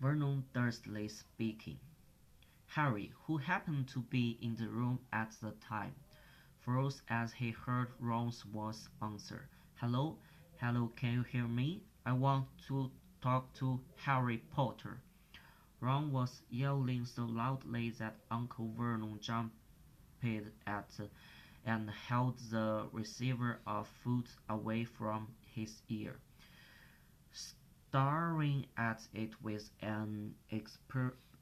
Vernon Dursley speaking. Harry, who happened to be in the room at the time, froze as he heard Ron's voice answer. Hello? Hello, can you hear me? I want to talk to Harry Potter. Ron was yelling so loudly that Uncle Vernon jumped at and held the receiver a foot away from his ear, staring at it with an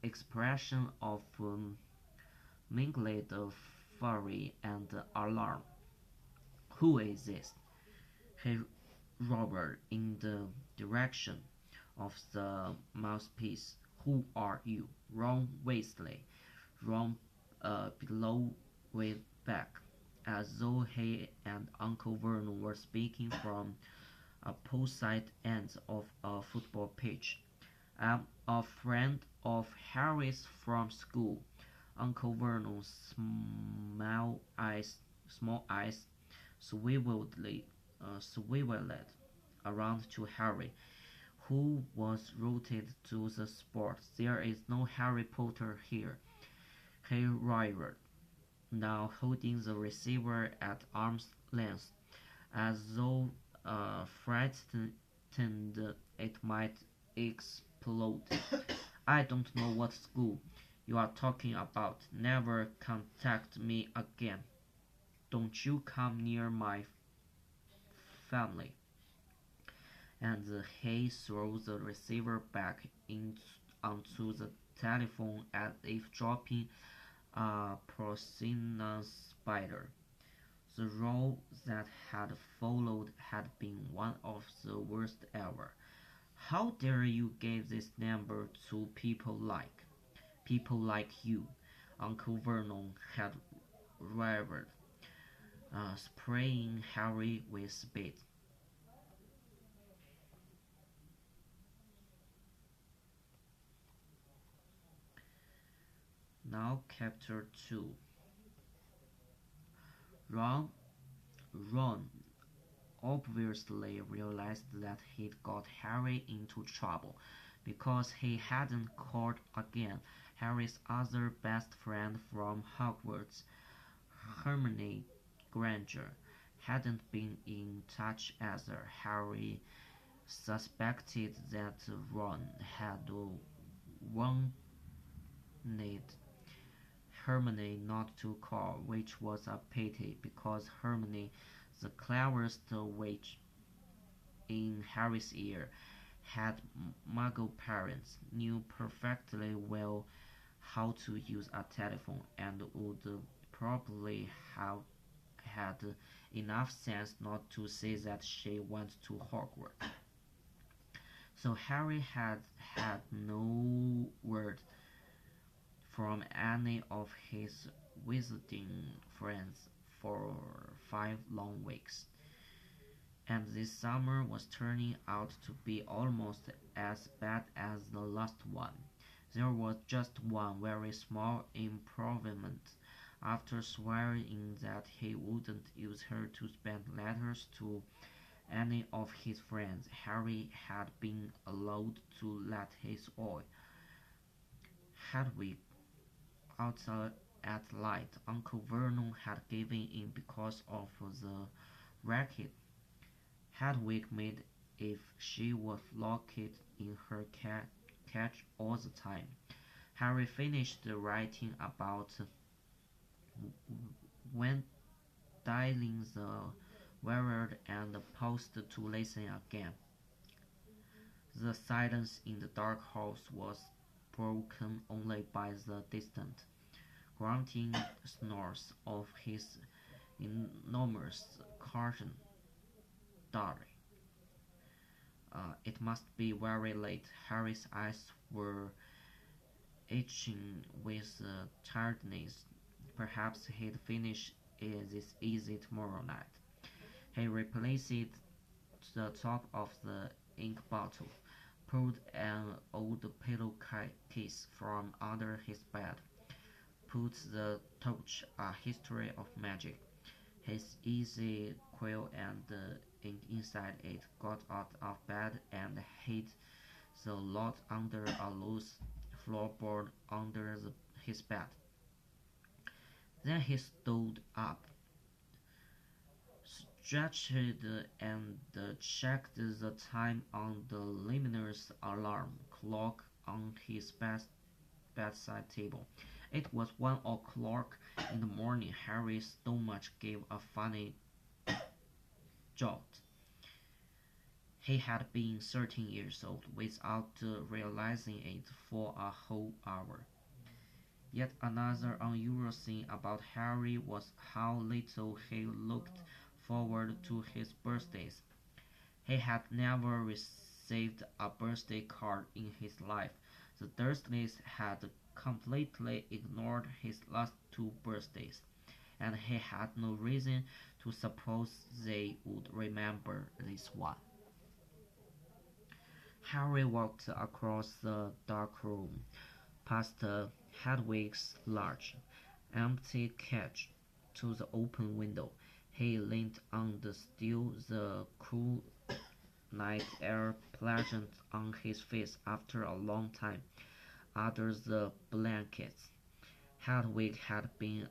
expression of mingled fury and alarm. Who is this? He roared in the direction of the mouthpiece. Who are you? Ron Weasley. Ron below with back, as though he and Uncle Vernon were speaking from opposite ends of a football pitch. I'm a friend of Harry's from school. Uncle Vernon's small eyes swiveled around to Harry, who was rooted to the spot. There is no Harry Potter here, he roared, now holding the receiver at arm's length, as though frightened it might explode. I don't know what school you are talking about. Never contact me again. Don't you come near my family. And he threw the receiver back onto the telephone as if dropping a poisonous spider. The row that had followed had been one of the worst ever. How dare you give this number to people like you? Uncle Vernon had railed, spraying Harry with spit. Now chapter 2. Ron, Ron obviously realized that he'd got Harry into trouble because he hadn't called again. Harry's other best friend from Hogwarts, Hermione Granger, hadn't been in touch either. Harry suspected that Ron had wanted Hermione not to call, which was a pity, because Hermione, the cleverest witch in Harry's ear, had Muggle parents, knew perfectly well how to use a telephone, and would probably have had enough sense not to say that she went to Hogwarts. So Harry had had no word from any of his visiting friends for 5 long weeks, and this summer was turning out to be almost as bad as the last one. There was just one very small improvement. After swearing that he wouldn't use her to send letters to any of his friends, Harry had been allowed to let his eye. Hedwig outside at light. Uncle Vernon had given in because of the racket Hedwig made if she was locked in her cage all the time. Harry finished writing about when dialing the word and paused to listen again. The silence in the dark house was broken only by the distant, grunting snores of his enormous carton diary. It must be very late. Harry's eyes were itching with tiredness. Perhaps he'd finish this easy tomorrow night. He replaced the top of the ink bottle, pulled an old pillowcase from under his bed, put the torch, A History of Magic, his easy quill and ink inside it, got out of bed and hit the lot under a loose floorboard under his bed. Then he stood up, stretched, and checked the time on the luminous alarm clock on his bedside table. It was 1 o'clock in the morning. Harry's stomach gave a funny jolt. He had been 13 years old without realizing it for a whole hour. Yet another unusual thing about Harry was how little he looked forward to his birthdays. He had never received a birthday card in his life. The Dursleys had completely ignored his last two birthdays, and he had no reason to suppose they would remember this one. Harry walked across the dark room, past Hedwig's large, empty cage, to the open window. He leaned on the sill, the cool night air pleasant on his face after a long time under the blankets. Hedwig had been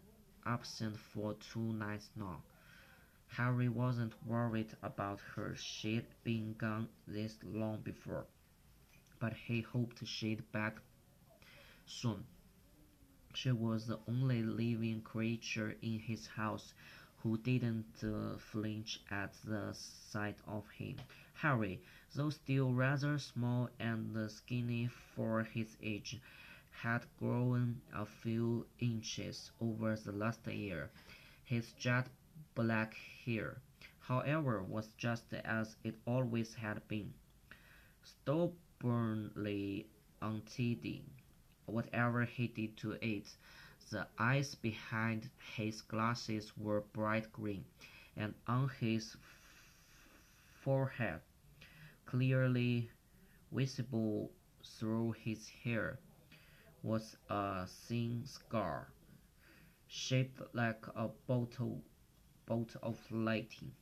absent for 2 nights now. Harry wasn't worried about her. She'd been gone this long before, but he hoped she'd back soon. She was the only living creature in his house who didn't flinch at the sight of him. Harry, though still rather small and skinny for his age, had grown a few inches over the last year. His jet black hair, however, was just as it always had been, stubbornly untidy. Whatever he did to it, the eyes behind his glasses were bright green, and on his forehead, clearly visible through his hair, was a thin scar, shaped like a bottle of lightning.